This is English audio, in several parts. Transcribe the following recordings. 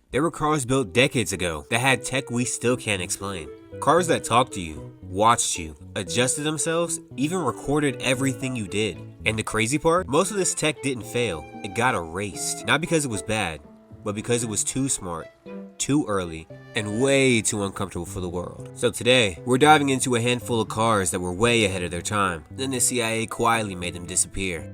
There were cars built decades ago that had tech we still can't explain. Cars that talked to you, watched you, adjusted themselves, even recorded everything you did. And the crazy part? Most of this tech didn't fail. It got erased. Not because it was bad, but because it was too smart, too early, and way too uncomfortable for the world. So today, we're diving into a handful of cars that were way ahead of their time. Then the CIA quietly made them disappear.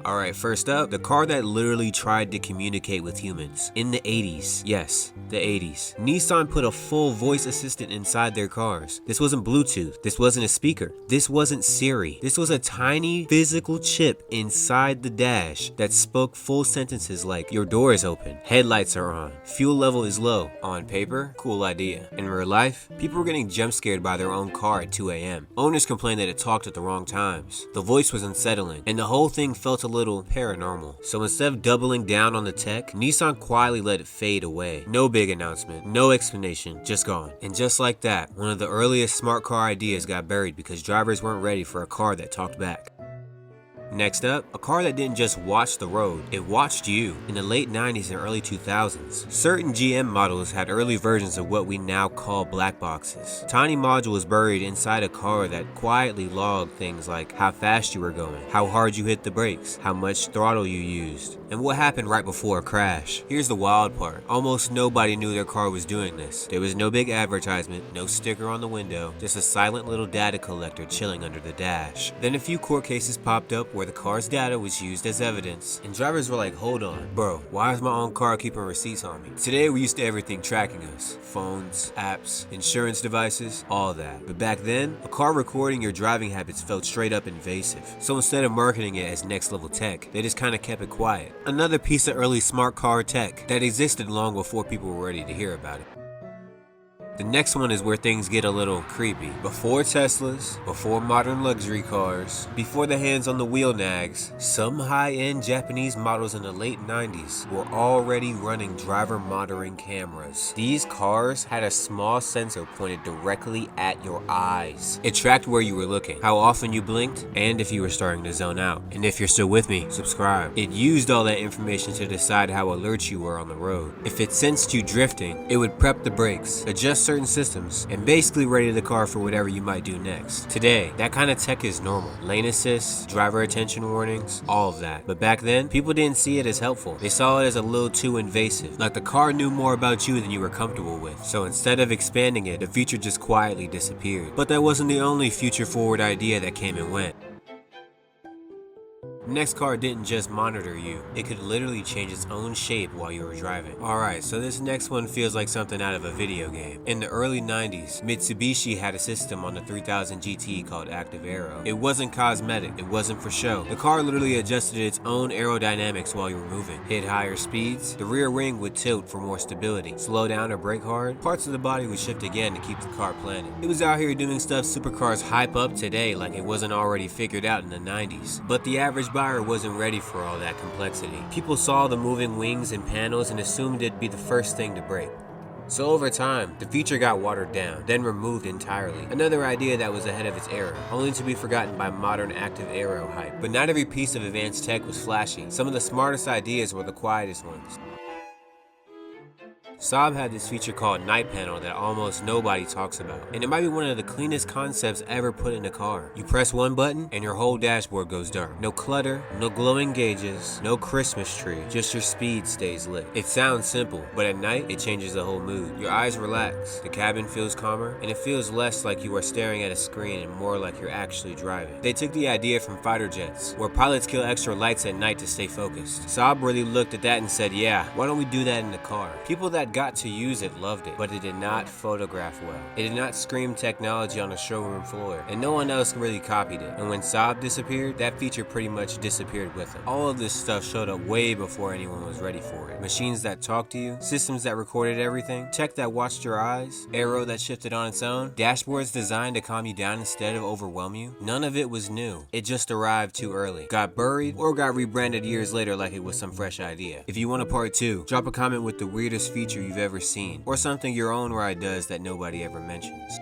Alright, first up, the car that literally tried to communicate with humans. In the 80s, yes, the 80s, Nissan put a full voice assistant inside their cars. This wasn't Bluetooth, this wasn't a speaker, this wasn't Siri. This was a tiny physical chip inside the dash that spoke full sentences like, your door is open, headlights are on, fuel level is low. On paper, cool idea. In real life, people were getting jump scared by their own car at 2 a.m. Owners complained that it talked at the wrong times. The voice was unsettling, and the whole thing felt a little paranormal. So instead of doubling down on the tech, Nissan quietly let it fade away. No big announcement, no explanation, just gone. And just like that, one of the earliest smart car ideas got buried because drivers weren't ready for a car that talked back. Next up, a car that didn't just watch the road, it watched you. In the late 90s and early 2000s, certain GM models had early versions of what we now call black boxes. Tiny modules buried inside a car that quietly logged things like how fast you were going, how hard you hit the brakes, how much throttle you used, and what happened right before a crash. Here's the wild part. Almost nobody knew their car was doing this. There was no big advertisement, no sticker on the window, just a silent little data collector chilling under the dash. Then a few court cases popped up where the car's data was used as evidence, and drivers were like, hold on, bro, why is my own car keeping receipts on me? Today we're used to everything tracking us. Phones, apps, insurance devices, all that. But back then, a car recording your driving habits felt straight up invasive. So instead of marketing it as next level tech, they just kinda kept it quiet. Another piece of early smart car tech that existed long before people were ready to hear about it. The next one is where things get a little creepy. Before Teslas, before modern luxury cars, before the hands on the wheel nags, some high-end Japanese models in the late 90s were already running driver monitoring cameras. These cars had a small sensor pointed directly at your eyes. It tracked where you were looking, how often you blinked, and if you were starting to zone out. And if you're still with me, subscribe. It used all that information to decide how alert you were on the road. If it sensed you drifting, it would prep the brakes, adjust certain systems, and basically ready the car for whatever you might do next. Today, that kind of tech is normal. Lane assist, driver attention warnings, all of that. But back then, people didn't see it as helpful. They saw it as a little too invasive. Like the car knew more about you than you were comfortable with. So instead of expanding it, the feature just quietly disappeared. But that wasn't the only future forward idea that came and went. The next car didn't just monitor you, it could literally change its own shape while you were driving. Alright, so this next one feels like something out of a video game. In the early 90s, Mitsubishi had a system on the 3000 GT called Active Aero. It wasn't cosmetic, it wasn't for show. The car literally adjusted its own aerodynamics while you were moving. Hit higher speeds, the rear wing would tilt for more stability. Slow down or brake hard, parts of the body would shift again to keep the car planted. It was out here doing stuff supercars hype up today like it wasn't already figured out in the 90s. But the average buyer wasn't ready for all that complexity. People saw the moving wings and panels and assumed it'd be the first thing to break. So over time, the feature got watered down, then removed entirely. Another idea that was ahead of its era, only to be forgotten by modern active aero hype. But not every piece of advanced tech was flashy. Some of the smartest ideas were the quietest ones. Saab had this feature called Night Panel that almost nobody talks about, and it might be one of the cleanest concepts ever put in a car. You press one button and your whole dashboard goes dark. No clutter, no glowing gauges, no Christmas tree, just your speed stays lit. It sounds simple, but at night it changes the whole mood. Your eyes relax, the cabin feels calmer, and it feels less like you are staring at a screen and more like you're actually driving. They took the idea from fighter jets, where pilots kill extra lights at night to stay focused. Saab really looked at that and said, yeah, why don't we do that in the car? People that got to use it loved it, but it did not photograph well. It did not scream technology on the showroom floor, and no one else really copied it. And when Saab disappeared, that feature pretty much disappeared with it. All of this stuff showed up way before anyone was ready for it. Machines that talked to you, systems that recorded everything, tech that watched your eyes, aero that shifted on its own, dashboards designed to calm you down instead of overwhelm you. None of it was new. It just arrived too early, got buried, or got rebranded years later like it was some fresh idea. If you want a part 2, drop a comment with the weirdest feature you've ever seen, or something your own ride does that nobody ever mentions.